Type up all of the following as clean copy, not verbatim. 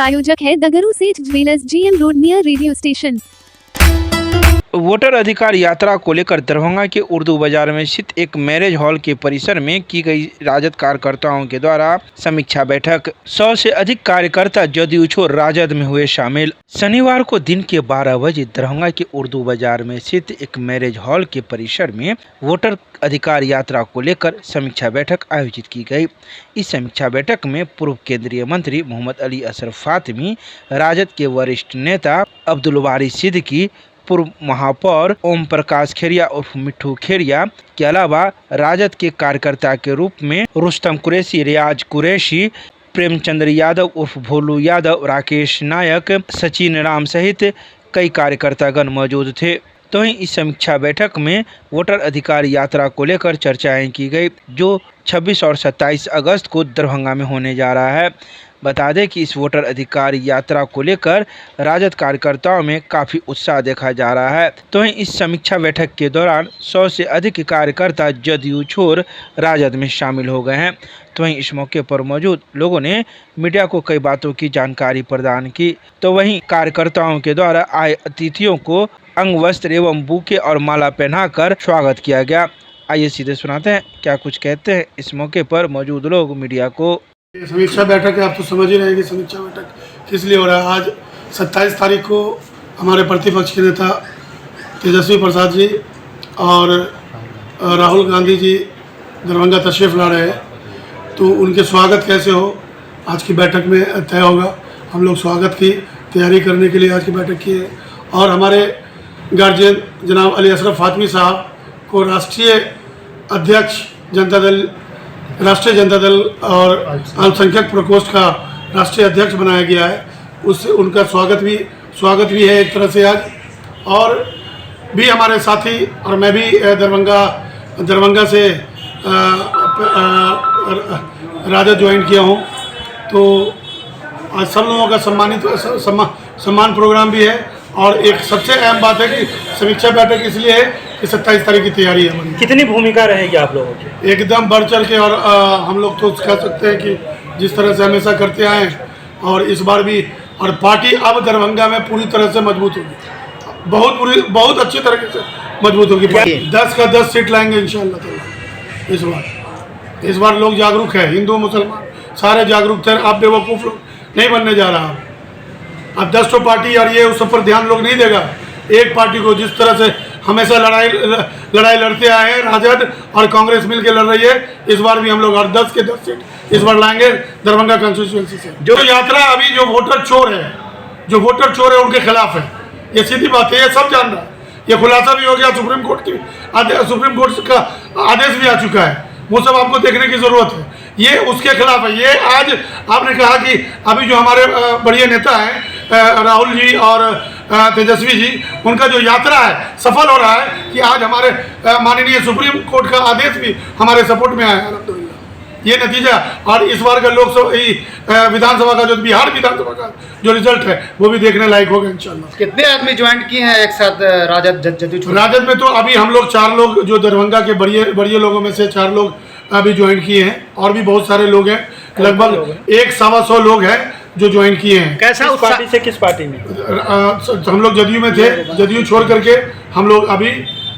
प्रायोजक है दगरू सेठ jewellers, GM road near radio station. Voter अधिकार यात्रा को लेकर दरभंगा के उर्दू बाजार में स्थित एक मैरिज हॉल के परिसर में की गई राजद कार्यकर्ताओं के द्वारा समीक्षा बैठक। 100 से अधिक कार्यकर्ता जदयू छोड़ राजद में हुए शामिल। शनिवार को दिन के 12 बजे दरभंगा के उर्दू बाजार में स्थित एक मैरिज हॉल के परिसर में वोटर अधिकार यात्रा को लेकर समीक्षा बैठक आयोजित की गई। इस समीक्षा बैठक में पूर्व केंद्रीय मंत्री मोहम्मद अली अशरफ फातिमी, राजद के वरिष्ठ नेता अब्दुल बारी सिद्दीकी, पूर्व महापौर ओम प्रकाश खेरिया उर्फ मिट्ठू खेरिया के अलावा राजद के कार्यकर्ता के रूप में रुस्तम कुरैशी, रियाज कुरैशी, प्रेमचंद्र यादव उर्फ भोलू यादव, राकेश नायक, सचिन राम सहित कई कार्यकर्तागण मौजूद थे। तो ही इस समीक्षा बैठक में वोटर अधिकार यात्रा को लेकर चर्चाएं की गई, जो 26 और 27 अगस्त को दरभंगा में होने जा रहा है। बता दें कि इस वोटर अधिकार यात्रा को लेकर राजद कार्यकर्ताओं में काफ़ी उत्साह देखा जा रहा है। तो इस समीक्षा बैठक के दौरान 100 से अधिक कार्यकर्ता जदयू छोड़ राजद में शामिल हो गए हैं। तो वहीं इस मौके पर मौजूद लोगों ने मीडिया को कई बातों की जानकारी प्रदान की। तो वहीं कार्यकर्ताओं के द्वारा आए अतिथियों को अंग वस्त्र एवं बुके और माला पहनाकर स्वागत किया गया। आइए सीधे सुनाते हैं क्या कुछ कहते हैं इस मौके पर मौजूद लोग मीडिया को। समीक्षा बैठक है, आप तो समझ ही रहे हैं कि समीक्षा बैठक किस लिए हो रहा है। आज 27 तारीख को हमारे प्रतिपक्ष के नेता तेजस्वी प्रसाद जी और राहुल गांधी जी दरभंगा तशरीफ़ ला रहे हैं, तो उनके स्वागत कैसे हो आज की बैठक में तय होगा। हम लोग स्वागत की तैयारी करने के लिए आज की बैठक की है और हमारे गार्जियन जनाब अली अशरफ फातिमी साहब को राष्ट्रीय अध्यक्ष राष्ट्रीय जनता दल और अल्पसंख्यक प्रकोष्ठ का राष्ट्रीय अध्यक्ष बनाया गया है। उससे उनका स्वागत भी है एक तरह से आज। और भी हमारे साथी और मैं भी दरभंगा से राजद ज्वाइन किया हूँ, तो आज सब लोगों का सम्मान प्रोग्राम भी है। और एक सबसे अहम बात है कि समीक्षा बैठक इसलिए है कि 27 तारीख की तैयारी है। कितनी भूमिका रहेगी आप लोगों की? एकदम बढ़ चढ़ के, और हम लोग तो कह सकते हैं कि जिस तरह से हमेशा करते आए और इस बार भी, और पार्टी अब दरभंगा में पूरी तरह से मजबूत होगी, बहुत अच्छी तरीके से मजबूत होगी। 10 का 10 सीट लाएंगे इंशाअल्लाह ताला। इस बार लोग जागरूक है, हिंदू मुसलमान सारे जागरूक थे। आप बेवकूफ़ लोग नहीं बनने जा रहा। अब 10 तो पार्टी और ये उस पर ध्यान लोग नहीं देगा। एक पार्टी को जिस तरह से हमेशा लड़ाई लड़ते आए हैं, राजद और कांग्रेस मिलकर लड़ रही है, इस बार भी हम लोग और 10 के 10 सीट इस बार लाएंगे दरभंगा कंस्टिट्यूएंसी से। जो यात्रा अभी जो वोटर चोर है उनके खिलाफ है, ये सीधी बात है, ये सब जान रहा है। ये खुलासा भी हो गया, सुप्रीम कोर्ट का आदेश भी आ चुका है, वो सब आपको देखने की जरूरत है। ये उसके खिलाफ है। ये आज आपने कहा कि अभी जो हमारे बड़े नेता हैं राहुल जी और तेजस्वी जी, उनका जो यात्रा है सफल हो रहा है कि आज हमारे माननीय सुप्रीम कोर्ट का आदेश भी हमारे सपोर्ट में आया है। अल्हम्दुलिल्लाह ये नतीजा, और इस बार का लोकसभा विधानसभा का जो बिहार विधानसभा का जो रिजल्ट है वो भी देखने लायक होगा इंशाल्लाह। कितने आदमी ज्वाइन किए हैं एक साथ राजद में? तो अभी हम लोग 4 लोग, जो दरभंगा के बड़े लोगों में से 4 लोग अभी ज्वाइन किए हैं, और भी बहुत सारे लोग हैं, लगभग 100-125 लोग हैं जो ज्वाइन किए हैं। कैसा उस पार्टी से किस पार्टी में? हम लोग जदयू में थे, जदयू छोड़ करके हम लोग अभी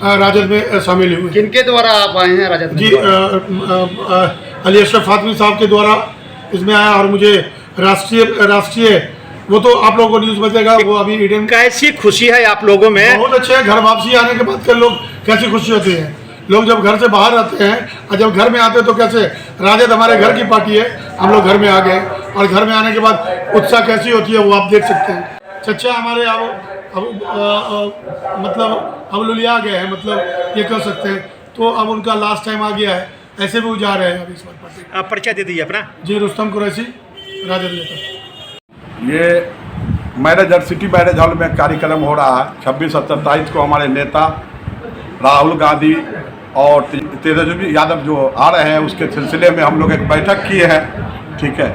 राजद में शामिल हुए। किनके द्वारा आप आए हैं राजद में? जी अली अशरफ फातिमी साहब के द्वारा इसमें आया, और मुझे राष्ट्रीय वो तो आप लोगों को न्यूज़ बचेगा, वो अभी ईडन। कैसी खुशी है आप लोगों में? बहुत अच्छे है। घर वापसी आने के बाद के लोग कैसी खुशी होती है। लोग जब घर से बाहर आते हैं और जब घर में आते हैं तो कैसे, राजद हमारे घर की पार्टी है, हम लोग घर में आ गए, और घर में आने के बाद उत्साह कैसी होती है वो आप देख सकते हैं। चचा हमारे अब लुलिया गए हैं, मतलब ये कह सकते हैं। तो अब उनका लास्ट टाइम आ गया है, ऐसे भी वो जा रहे हैं अभी इस बार पार्टी। आप परिचय दे दीजिए अपना। जी, रुस्तम कुरैशी, राजद नेता। ये मैरिज सिटी मैरिज हॉल में कार्यक्रम हो रहा है। 26 और 27 को हमारे नेता राहुल गांधी और तेजस्वी यादव जो आ रहे हैं, उसके सिलसिले में हम लोग एक बैठक किए हैं, ठीक है।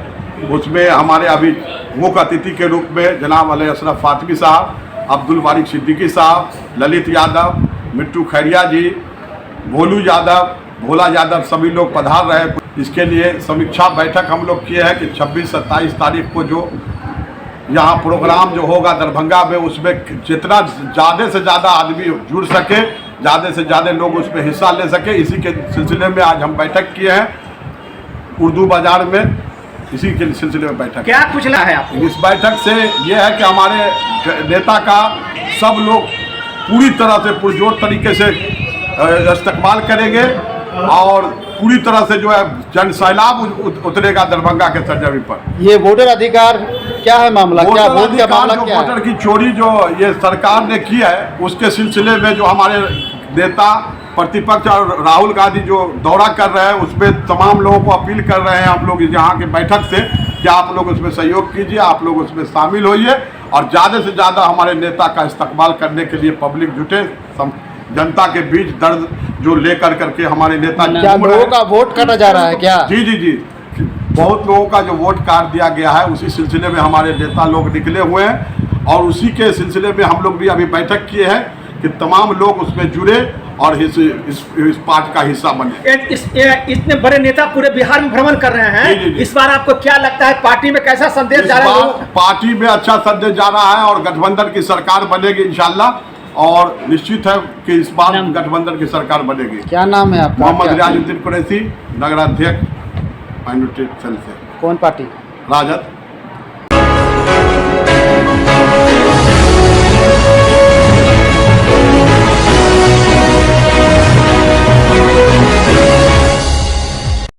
उसमें हमारे अभी मुख्य अतिथि के रूप में जनाब अली अशरफ फातिमी साहब, अब्दुल बारी सिद्दीकी साहब, ललित यादव, मिट्ठू खेरिया जी, भोला यादव सभी लोग पधार रहे। इसके लिए समीक्षा बैठक हम लोग किए हैं कि 26-27 तारीख को जो यहाँ प्रोग्राम जो होगा दरभंगा में, उसमें जितना ज़्यादा से ज़्यादा आदमी जुड़ सके, ज़्यादा से ज़्यादा लोग उसमें हिस्सा ले सके, इसी के सिलसिले में आज हम बैठक किए हैं उर्दू बाज़ार में। इसी के सिलसिले में बैठक। क्या पूछना है आप? इस बैठक से ये है कि हमारे नेता का सब लोग पूरी तरह से पुरजोर तरीके से इस्तेमाल करेंगे और पूरी तरह से जो है जन सैलाब उतरेगा दरभंगा के सरजमी पर। ये वोटर अधिकार क्या है मामला? क्या वोटर वोट का अधिकार मामला जो क्या है? वोटर की चोरी जो ये सरकार ने की है, उसके सिलसिले में जो हमारे नेता प्रतिपक्ष और राहुल गांधी जो दौरा कर रहे हैं, उसमें तमाम लोगों को अपील कर रहे हैं हम लोग यहाँ के बैठक से कि आप लोग उसमें सहयोग कीजिए, आप लोग उसमें शामिल होइए और ज़्यादा से ज़्यादा हमारे नेता का इस्तेमाल करने के लिए पब्लिक जुटे, जनता के बीच दर्द जो लेकर करके हमारे नेता क्या लोगों का वोट काटा जा रहा है क्या? जी जी जी, बहुत लोगों का जो वोट काट दिया गया है, उसी सिलसिले में हमारे नेता लोग निकले हुए हैं और उसी के सिलसिले में हम लोग भी अभी बैठक किए हैं कि तमाम लोग उसमें जुड़े और इस पार्ट का हिस्सा बने। इतने बड़े नेता पूरे बिहार में भ्रमण कर रहे हैं। जी, जी, जी। इस बार आपको क्या लगता है पार्टी में कैसा संदेश जा रहा है? पार्टी में अच्छा संदेश जा रहा है और गठबंधन की सरकार बनेगी इंशाल्लाह और निश्चित है कि इस बार गठबंधन की सरकार बनेगी। क्या नाम है आपका? मोहम्मद रियाजुद्दीन कुरैशी, नगराध्यक्ष माइनॉरिटी सेल से। कौन पार्टी? राजद।